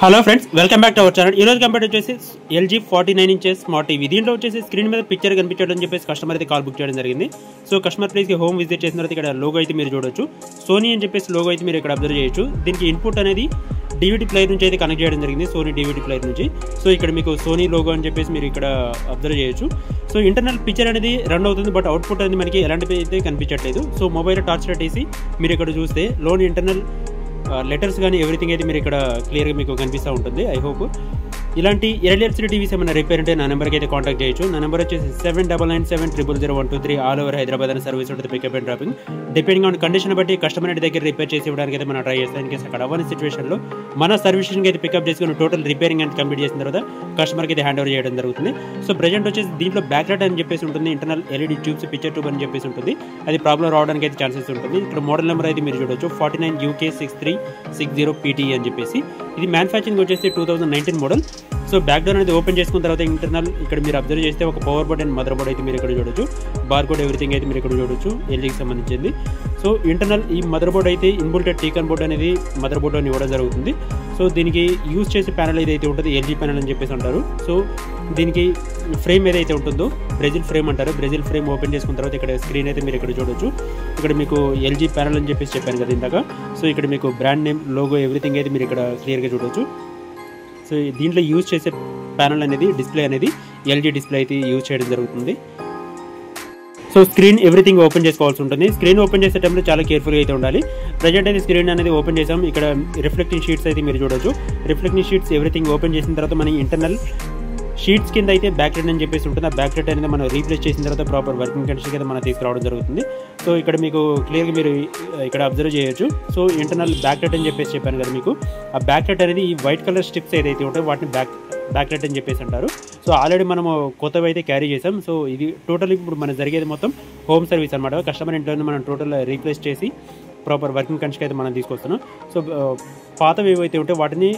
Hello friends, welcome back to our channel. ఈ రోజు computer వచ్చేసి LG 49 ఇంచెస్ స్మార్ట్ టీవీ. దీంట్లో వచ్చేసి స్క్రీన్ మీద పిక్చర్ కనిపించడం అని చెప్పేసి కస్టమర్ అయితే కాల్ బుక్ చేయడం జరిగింది. సో కస్టమర్ ప్లేస్కి హోమ్ విజిట్ చేసిన తర్వాత ఇక్కడ లోగో అయితే మీరు చూడొచ్చు. సోనీ అని చెప్పేసి లోగో అయితే మీరు ఇక్కడ అబ్జర్వ్ చేయొచ్చు. దీనికి ఇన్పుట్ అనేది DVD ప్లేయర్ నుంచి అయితే కనెక్ట్ చేయడం జరిగింది, సోనీ DVD ప్లేయర్ నుంచి. సో ఇక్కడ మీకు సోనీ లోగో అని చెప్పేసి మీరు ఇక్కడ అబ్జర్వ్ చేయొచ్చు. సో ఇంటర్నల్ పిక్చర్ అనేది రన్ అవుతుంది, బట్ అవుట్పుట్ అనేది మనకి ఎలాంటివి అయితే కనిపించట్లేదు. సో మొబైల్ టార్చ్ లైట్ వేసి మీరు ఇక్కడ చూస్తే లోన్ ఇంటర్నల్ లెటర్స్ కానీ ఎవ్రీథింగ్ అయితే మీరు ఇక్కడ క్లియర్గా మీకు కనిపిస్తూ ఉంటుంది. ఐ హోప్ ఇలాంటి LCD టీవీస్ ఏమైనా రిపేర్ ఉంటే నా నెంబర్కి అయితే కాంటాక్ట్ చేయొచ్చు. నా నెంబర్ వచ్చేసి 7997000123 ఆల్ ఓవర్ హైదరాబాద్ అని సర్వీస్ ఉంటుంది, pickup and dropping. Depending on condition బట్టి కస్టమర్ ఇంటి దగ్గర రిపేర్ చేసి ఇవ్వడానికి అయితే మనం ట్రై చేస్తాం. ఇన్ కేసు అక్కడ అవ్వని సిచ్యువేషన్లో మన సర్వీసింగ్ అయితే పికప్ చేసుకుని టోటల్ రిపేరింగ్ అని కంప్లీట్ చేసిన తర్వాత కస్టమర్కి అయితే హ్యాండ్ ఓవర్ చేయడం జరుగుతుంది. సో ప్రజెంట్ వచ్చేసి దీంట్లో బ్యాక్ లైట్ అని చెప్పేసి ఉంటుంది, internal LED tubes picture tube అని చెప్పేసి ఉంటుంది. అది ప్రాబ్లం రావడానికి అయితే ఛాన్సెస్ ఉంటుంది. ఇక్కడ మోడల్ నెంబర్ అయితే మీరు చూడొచ్చు 49 UK6360 PT అని చెప్పేసి. ఇది మ్యానుఫ్యాక్చరింగ్ వచ్చేసి 2019 మోడల్. సో బ్యాక్ డోర్ అనేది ఓపెన్ చేసుకున్న తర్వాత ఇంటర్నల్ ఇక్కడ మీరు అబ్జర్వ్ చేస్తే ఒక power board and mother board అయితే మీరు ఇక్కడ చూడొచ్చు. బార్ కోడ్ ఎవ్రీథింగ్ అయితే మీరు ఇక్కడ చూడొచ్చు, LGకి సంబంధించింది. సో ఇంటర్నల్ ఈ మదర్ బోర్డ్ అయితే ఇన్బుల్టెడ్ టీకాన్ బోర్డ్ అనేది మదర్ బోర్డ్ అని ఇవ్వడం జరుగుతుంది. సో దీనికి యూజ్ చేసే ప్యానల్ ఏదైతే ఉంటుంది LG ప్యానల్ అని చెప్పేసి అంటారు. సో దీనికి ఫ్రేమ్ ఏదైతే ఉంటుందో బ్రెజిల్ ఫ్రేమ్ అంటారు. బ్రెజిల్ ఫ్రేమ్ ఓపెన్ చేసుకున్న తర్వాత ఇక్కడ స్క్రీన్ అయితే మీరు ఇక్కడ చూడొచ్చు. ఇక్కడ మీకు LG ప్యానల్ అని చెప్పేసి చెప్పాను కదా ఇందాక. సో ఇక్కడ మీకు బ్రాండ్ నేమ్, లోగో ఎవ్రీథింగ్ అయితే మీరు ఇక్కడ క్లియర్గా చూడొచ్చు. సో దీంట్లో యూజ్ చేసే ప్యానల్ అనేది డిస్ప్లే అనేది LG డిస్ప్లే అయితే యూజ్ చేయడం జరుగుతుంది. సో స్క్రీన్ ఎవ్రీథింగ్ ఓపెన్ చేసుకోవాల్సి ఉంటుంది. స్క్రీన్ ఓపెన్ చేసే టైంలో చాలా కేర్ఫుల్గా అయితే ఉండాలి. ప్రజెంట్ అయితే స్క్రీన్ అనేది ఓపెన్ చేసాం. ఇక్కడ రిఫ్లెక్టింగ్ షీట్స్ అయితే మీరు చూడొచ్చు. రిఫ్లెక్టింగ్ షీట్స్ ఎవ్రీథింగ్ ఓపెన్ చేసిన తర్వాత మన ఇంటర్నల్ షీట్స్ కింద అయితే బ్యాక్ లైట్ అని చెప్పేసి ఉంటుంది. ఆ బ్యాక్ లైట్ అనేది మనం రీప్లేస్ చేసిన తర్వాత ప్రాపర్ వర్కింగ్ కండిషన్ అయితే మనం తీసుకురావడం జరుగుతుంది. సో ఇక్కడ మీకు క్లియర్గా మీరు ఇక్కడ అబ్జర్వ్ చేయొచ్చు. సో ఇంటర్నల్ బ్యాక్ లైట్ అని చెప్పేసి చెప్పాను కదా మీకు. ఆ బ్యాక్ లైట్ అనేది ఈ వైట్ కలర్ స్ట్రిప్స్ ఏదైతే ఉంటాయో వాటిని బ్యాక్ లైట్ అని చెప్పేసి అంటారు. సో ఆల్రెడీ మనము కొత్తవి అయితే క్యారీ చేసాం. సో ఇది టోటల్ ఇప్పుడు మనం జరిగేది మొత్తం హోమ్ సర్వీస్ అనమాట. కస్టమర్ ఇంట్లోనే మనం టోటల్ రీప్లేస్ చేసి ప్రాపర్ వర్కింగ్ కండిషన్ అయితే మనం తీసుకొస్తున్నాం. సో పాతవి ఏవైతే ఉంటే వాటిని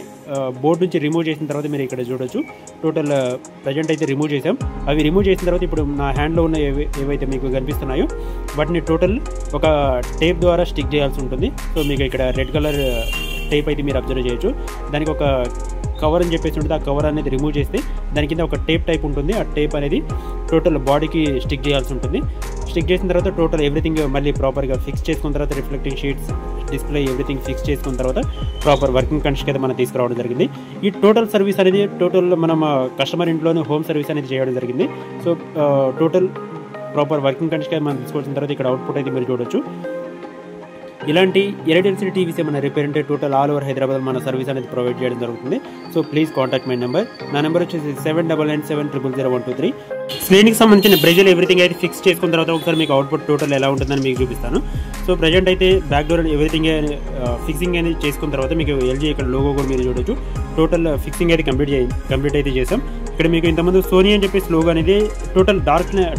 బోర్డు నుంచి రిమూవ్ చేసిన తర్వాత మీరు ఇక్కడ చూడొచ్చు. టోటల్ ప్రజెంట్ అయితే రిమూవ్ చేసాం. అవి రిమూవ్ చేసిన తర్వాత ఇప్పుడు నా హ్యాండ్లో ఉన్న ఏవైతే మీకు కనిపిస్తున్నాయో వాటిని టోటల్ ఒక టేప్ ద్వారా స్టిక్ చేయాల్సి ఉంటుంది. సో మీకు ఇక్కడ రెడ్ కలర్ టేప్ అయితే మీరు అబ్జర్వ్ చేయొచ్చు. దానికి ఒక కవర్ అని చెప్పేసి ఉంటుంది. ఆ కవర్ అనేది రిమూవ్ చేస్తే దాని కింద ఒక టేప్ టైప్ ఉంటుంది. ఆ టేప్ అనేది టోటల్ బాడీకి స్టిక్ చేయాల్సి ఉంటుంది. స్టిక్ చేసిన తర్వాత టోటల్ ఎవ్రీథింగ్ మళ్ళీ ప్రాపర్గా ఫిక్స్ చేసుకున్న తర్వాత reflecting sheets, display everything fix చేసుకున్న తర్వాత ప్రాపర్ వర్కింగ్ కండిషన్ అయితే మనం తీసుకురావడం జరిగింది. ఈ టోటల్ సర్వీస్ అనేది టోటల్ మనం కస్టమర్ ఇంట్లోనే హోమ్ సర్వీస్ అనేది చేయడం జరిగింది. So total proper working condition అయితే మనం తీసుకొచ్చిన తర్వాత ఇక్కడ అవుట్పుట్ అయితే మీరు చూడొచ్చు. ఇలాంటి LCD టీవీస్ ఏమైనా రిపేర్ ఉంటే టోటల్ ఆల్ ఓవర్ హైదరాబాద్ మన సర్వీస్ అనేది ప్రొవైడ్ చేయడం జరుగుతుంది. So please contact my number. నా నెంబర్ వచ్చేసి 7997000123. స్క్రీన్కి సంబంధించిన బ్రెజిల్ ఎవ్రీథింగ్ అయితే ఫిక్స్ చేసుకున్న తర్వాత ఒకసారి మీకు అవుట్పుట్ టోటల్ ఎలా ఉంటుందని మీకు చూపిస్తాను. సో ప్రజెంట్ అయితే బ్యాక్ డోర్ ఎవ్రీథింగ్ ఫిక్సింగ్ అనేది చేసుకున్న తర్వాత మీకు LG ఇక్కడ లోగో కూడా మీరు చూడొచ్చు. టోటల్ ఫిక్సింగ్ అయితే కంప్లీట్ అయితే చేసాం. ఇక్కడ మీకు ఇంతకుముందు సోనీ అని చెప్పేసి లోగో అనేది టోటల్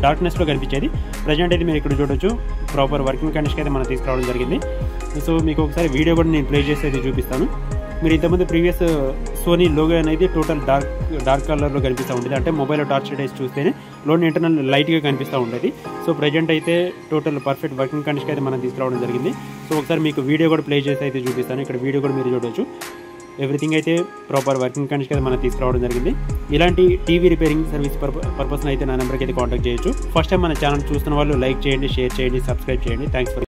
డార్క్నెస్లో కనిపించేది. ప్రజెంట్ అయితే మీరు ఇక్కడ చూడొచ్చు. ప్రాపర్ వర్కింగ్ కండిషన్ అయితే మనం తీసుకురావడం జరిగింది. సో మీకు ఒకసారి వీడియో కూడా నేను ప్లే చేసి అయితే చూపిస్తాను. మీరు ఇంతకుముందు ప్రీవియస్ సోనీ లోగో అనేది టోటల్ డార్క్ కలర్లో కనిపిస్తూ ఉంటుంది. అంటే మొబైల్ టార్చ్ లైట్ చూస్తేనే లోన్ ఇంటర్నల్ లైట్గా కనిపిస్తూ ఉంటుంది. సో ప్రజెంట్ అయితే టోటల్ పర్ఫెక్ట్ వర్కింగ్ కండిషన్ అయితే మనం తీసుకురావడం జరిగింది. సో ఒకసారి మీకు వీడియో కూడా ప్లే చేసి అయితే చూపిస్తాను. ఇక్కడ వీడియో కూడా మీరు చూడొచ్చు. ఎవ్రీథింగ్ అయితే ప్రాపర్ వర్కింగ్ కండిషన్ అయితే మనం తీసుకురావడం జరిగింది. ఇలాంటి టీవీ రిపేరింగ్ సర్వీస్ పర్పస్ని అయితే నా నెంబర్కి అయితే కాంటాక్ట్ చేయొచ్చు. ఫస్ట్ టైం మన ఛానల్ చూస్తున్న వాళ్ళు లైక్ చేయండి, షేర్ చేయండి, సబ్స్క్రైబ్ చేయండి. Thanks for